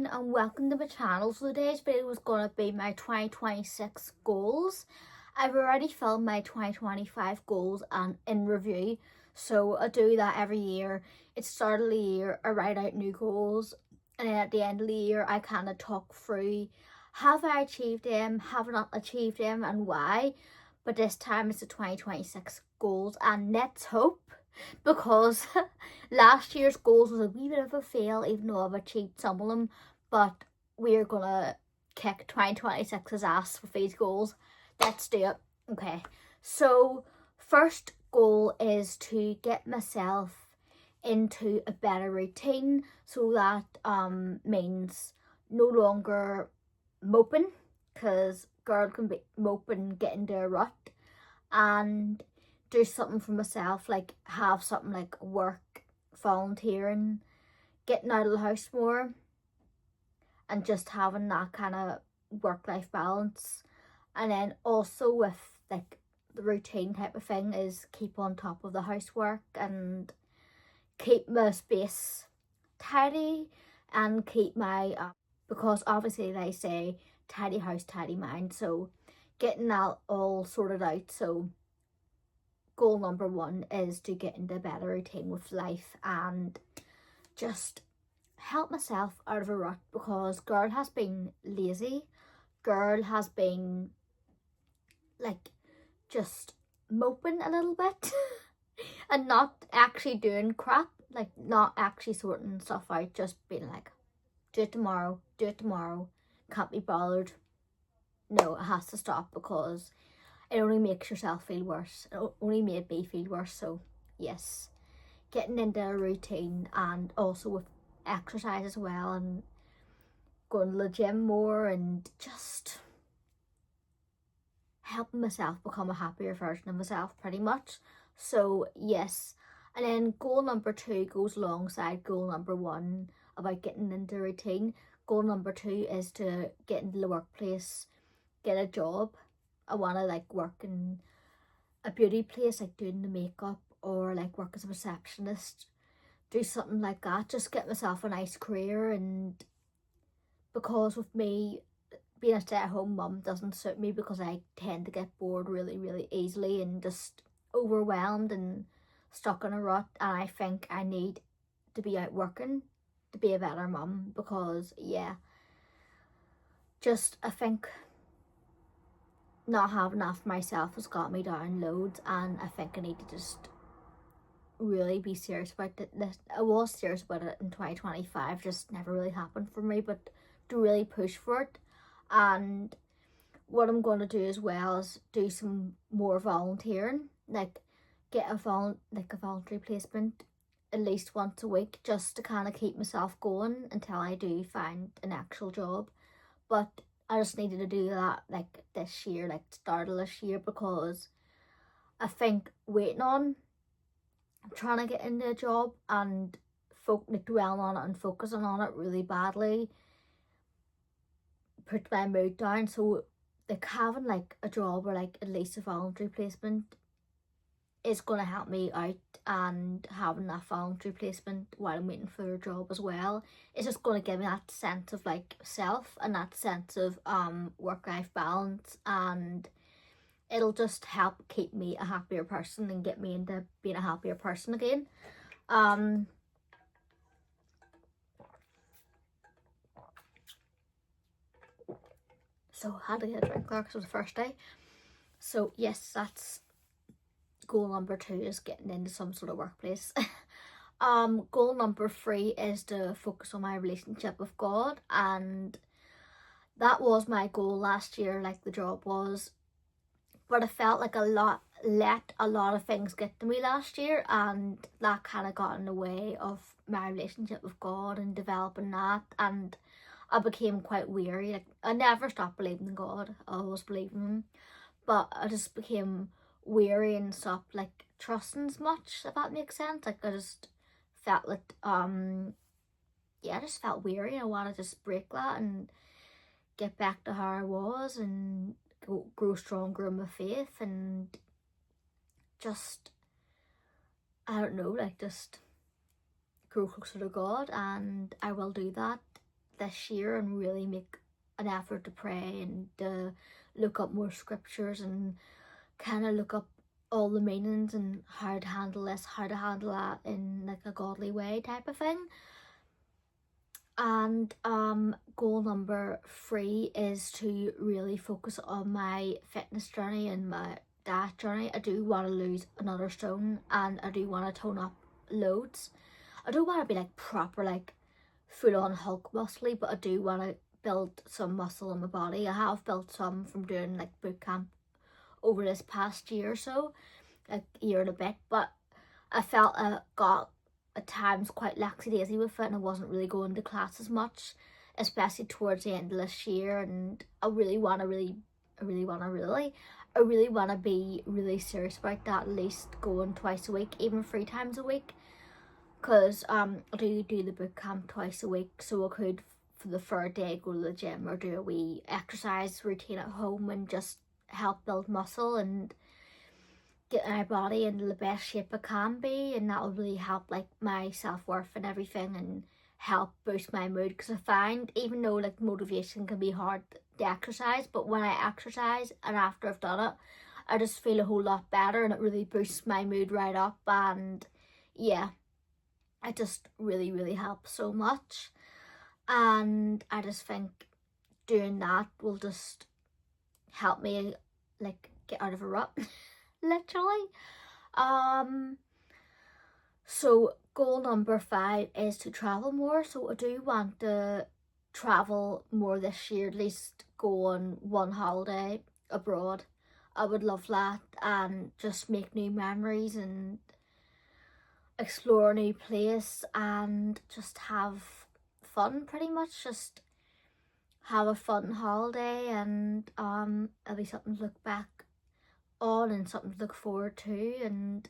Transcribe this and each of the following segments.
everyone and welcome to my channel. So today's video is going to be my 2026 goals. I've already filmed my 2025 goals and in review, so I do that every year. At the start of the year I write out new goals, and then at the end of the year I kind of talk through, have I achieved them, have I not achieved them, and why. But this time it's the 2026 goals, and let's hope, because last year's goals was a wee bit of a fail, even though I've achieved some of them. But we're gonna kick 2026's ass with these goals. Let's do it. Okay, so first goal is to get myself into a better routine, so that means no longer moping, because girl can be moping, get into a rut, and do something for myself, like have something like work, volunteering, getting out of the house more, and just having that kind of work-life balance. And then also with like the routine type of thing is keep on top of the housework and keep my space tidy, and keep my because obviously they say tidy house, tidy mind, so getting that all sorted out. So goal number one is to get into a better routine with life and just help myself out of a rut, because girl has been lazy, girl has been like just moping a little bit and not actually doing crap, like not actually sorting stuff out, just being like, do it tomorrow, can't be bothered. No, it has to stop, because it only makes yourself feel worse. It only made me feel worse. So yes, getting into a routine, and also with exercise as well, and going to the gym more, and just helping myself become a happier version of myself, pretty much. So yes, and then goal number two goes alongside goal number one about getting into a routine. Goal number two is to get into the workplace, get a job. I want to like work in a beauty place, like doing the makeup, or like work as a receptionist, do something like that, just get myself a nice career. And because with me being a stay-at-home mum doesn't suit me, because I tend to get bored really easily and just overwhelmed and stuck in a rut, and I think I need to be out working to be a better mum, because yeah, just I think not having that for myself has got me down loads, and I think I need to just really be serious about this. I was serious about it in 2025, just never really happened for me, but to really push for it. And what I'm going to do as well is do some more volunteering, like get a voluntary placement at least once a week, just to kind of keep myself going until I do find an actual job. But I just needed to do that like this year, like start of this year, because I think waiting on trying to get into a job and like dwelling on it and focusing on it really badly put my mood down. So like having like a job, or like at least a voluntary placement, is going to help me out. And having that voluntary placement while I'm waiting for a job as well is just going to give me that sense of like self, and that sense of work-life balance, and it'll just help keep me a happier person and get me into being a happier person again. So I had to get a drink there because it was the first day. So yes, that's goal number two, is getting into some sort of workplace. Goal number three is to focus on my relationship with God, and that was my goal last year, like the job was. But I felt like let a lot of things get to me last year, and that kind of got in the way of my relationship with God and developing that. And I became quite weary. Like I never stopped believing in God, I always believed in him, but I just became weary and stopped like trusting as much, if that makes sense. Like I just felt like yeah, I just felt weary. I want to just break that and get back to how I was, and grow stronger in my faith, and just, I don't know, like just grow closer to God. And I will do that this year and really make an effort to pray and to look up more scriptures and kind of look up all the meanings and how to handle this, how to handle that in like a godly way type of thing. And goal number 3 is to really focus on my fitness journey and my diet journey. I do want to lose another stone and I do want to tone up loads. I don't want to be like proper like full on Hulk muscly, but I do want to build some muscle in my body. I have built some from doing like boot camp over this past year or so, like a year and a bit, but I felt I got at times quite lackadaisy with it and I wasn't really going to class as much, especially towards the end of this year. And I really want to be really serious about that, at least going twice a week, even 3 times a week, because I do the boot camp twice a week, so I could for the 3rd day go to the gym or do a wee exercise routine at home and just help build muscle and get my body into the best shape I can be, and that will really help like my self-worth and everything and help boost my mood, because I find even though like motivation can be hard to exercise, but when I exercise and after I've done it I just feel a whole lot better and it really boosts my mood right up, and yeah, it just really helps so much. And I just think doing that will just help me like get out of a rut literally. So goal number 5 is to travel more. So I do want to travel more this year, at least go on 1 holiday abroad. I would love that, and just make new memories and explore a new place and just have fun, pretty much just have a fun holiday, and it'll be something to look back on and something to look forward to, and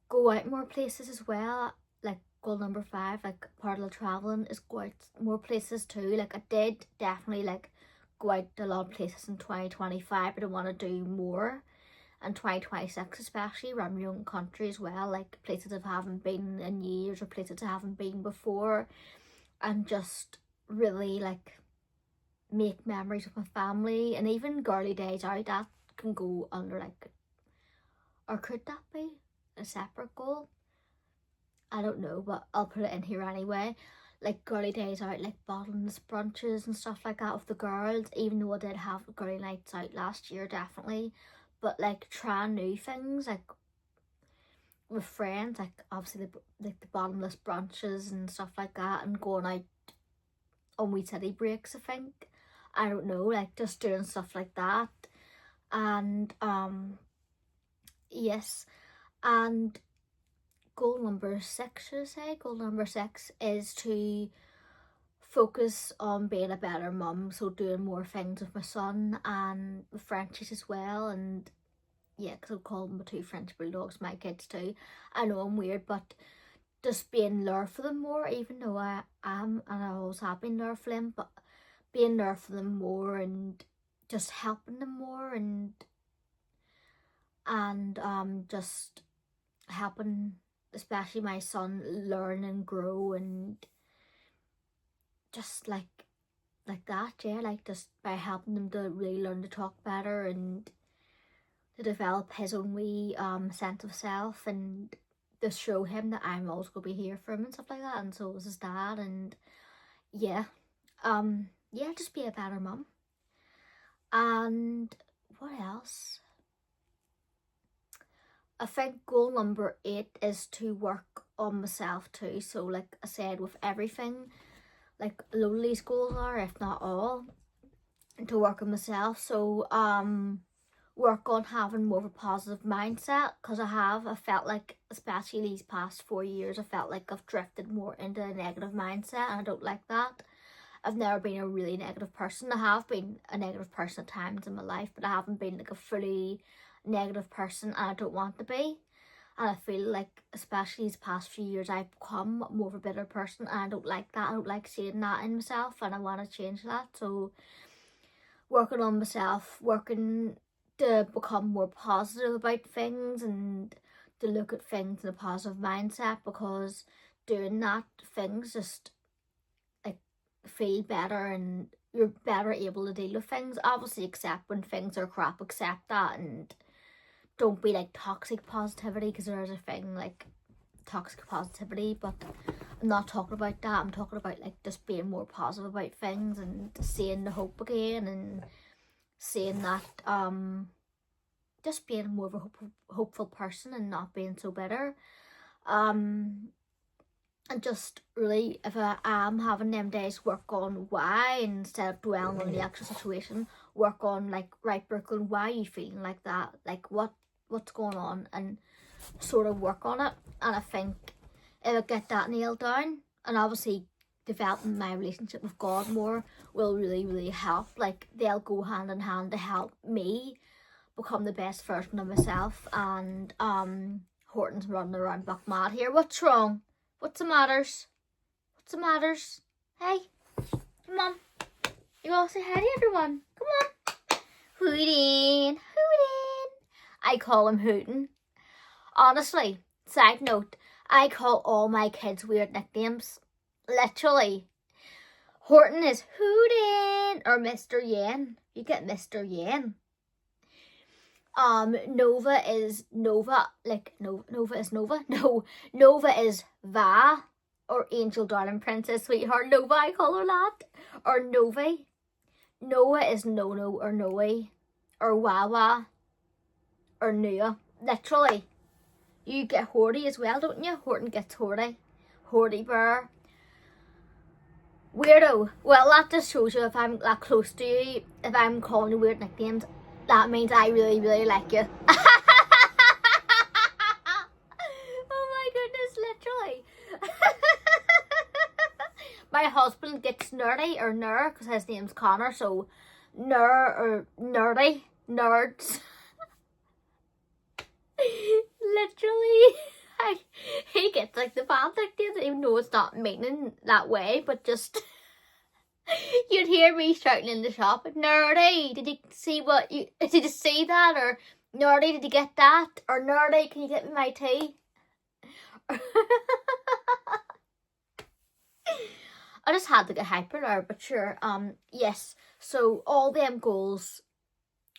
go out more places as well. Like goal number 5, like part of the traveling is go out more places too. Like I did definitely like go out to a lot of places in 2025, but I want to do more in 2026, especially around my own country as well, like places I haven't been in years or places I haven't been before, and just really like make memories with my family. And even girly days out, that can go under like, or could that be a separate goal? I don't know, but I'll put it in here anyway. Like girly days out, like bottomless brunches and stuff like that with the girls, even though I did have girly nights out last year definitely, but like trying new things like with friends, like obviously the bottomless brunches and stuff like that, and going out on wee city breaks, I think. I don't know, like just doing stuff like that. And yes, and goal number 6, should I say? Goal number 6 is to focus on being a better mum, so doing more things with my son and with Frenchies as well. And yeah, because I'll call them my 2 French bulldogs, my kids too. I know I'm weird, but just being there for them more, even though I am and I always have been there for them, but being there for them more and just helping them more, and just helping especially my son learn and grow, and just like that, yeah, like just by helping them to really learn to talk better and to develop his own wee sense of self, and to show him that I'm always gonna be here for him and stuff like that, and so is his dad. And yeah, yeah, just be a better mum. And what else? I think goal number 8 is to work on myself too. So like I said, with everything, like a lot of these goals are, if not all, to work on myself. So work on having more of a positive mindset, because I felt like, especially these past 4 years, I felt like I've drifted more into a negative mindset, and I don't like that. I've never been a really negative person. I have been a negative person at times in my life, but I haven't been like a fully negative person, and I don't want to be. And I feel like, especially these past few years, I've become more of a bitter person, and I don't like that. I don't like seeing that in myself, and I want to change that. So working on myself, working to become more positive about things and to look at things in a positive mindset, because doing that, things just like feel better and you're better able to deal with things. Obviously, accept when things are crap, accept that, and don't be like toxic positivity, because there is a thing like toxic positivity, but I'm not talking about that. I'm talking about like just being more positive about things and seeing the hope again, and seeing that just being more of a hopeful person and not being so bitter. And just really, if I am having them days, work on why, instead of dwelling on the actual situation, work on like, right, Brooklyn, why are you feeling like that? Like what's going on, and sort of work on it. And I think if I get that nailed down, and obviously developing my relationship with God more will really, really help. Like, they'll go hand in hand to help me become the best version of myself. And Horton's running around buck mad here. What's wrong? What's the matters? What's the matters? Hey, come on. You all say hi to everyone. Come on. Hootin', Hootin'. I call him Hootin'. Honestly, side note, I call all my kids weird nicknames. Literally. Horton is Hootin' or Mr. Yen. You get Mr. Yen. Nova is Nova, like Nova is Nova. No, Nova is Va, or Angel Darling Princess Sweetheart Nova, I call her that. Or Novi. Noah is Nono or Noe, or Wawa, or Nua. Literally. You get Horty as well, don't you? Horton gets Horty. Horty Bear. Weirdo. Well, that just shows you, if I'm that close to you, if I'm calling you weird nicknames, that means I really, really like you. Oh my goodness, literally. My husband gets Nerdy or Ner, because his name's Connor, so Ner or Nerdy. Nerds. Literally. He gets like the bad nicknames, even though it's not meaning that way, but just you'd hear me shouting in the shop, Nerdy, did you see that? Or Nerdy, did you get that? Or Nerdy, can you get me my tea? I just had to get hyper there, but sure. Yes, so all them goals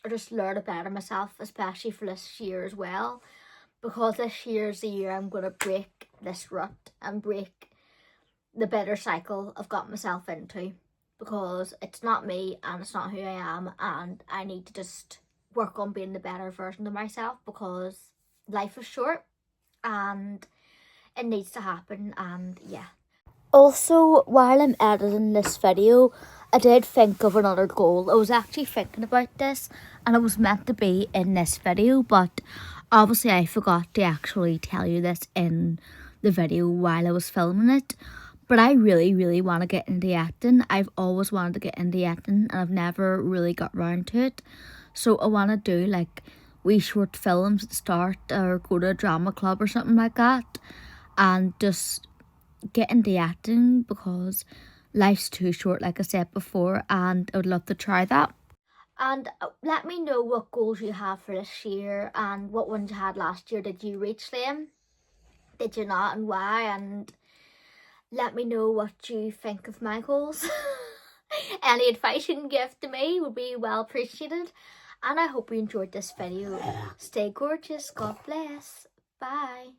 are just learn to better myself, especially for this year as well, because this year's the year I'm going to break this rut and break the bitter cycle I've got myself into, because it's not me and it's not who I am, and I need to just work on being the better version of myself, because life is short and it needs to happen. And yeah. Also, while I'm editing this video, I did think of another goal. I was actually thinking about this, and it was meant to be in this video, but obviously I forgot to actually tell you this in the video while I was filming it. But I really, really want to get into acting. I've always wanted to get into acting, and I've never really got round to it. So I want to do like wee short films at the start, or go to a drama club or something like that, and just get into acting, because life's too short, like I said before, and I would love to try that. And let me know what goals you have for this year, and what ones you had last year. Did you reach them? Did you not, and why? And let me know what you think of my goals. Any advice you can give to me would be well appreciated. And I hope you enjoyed this video. Stay gorgeous. God bless. Bye.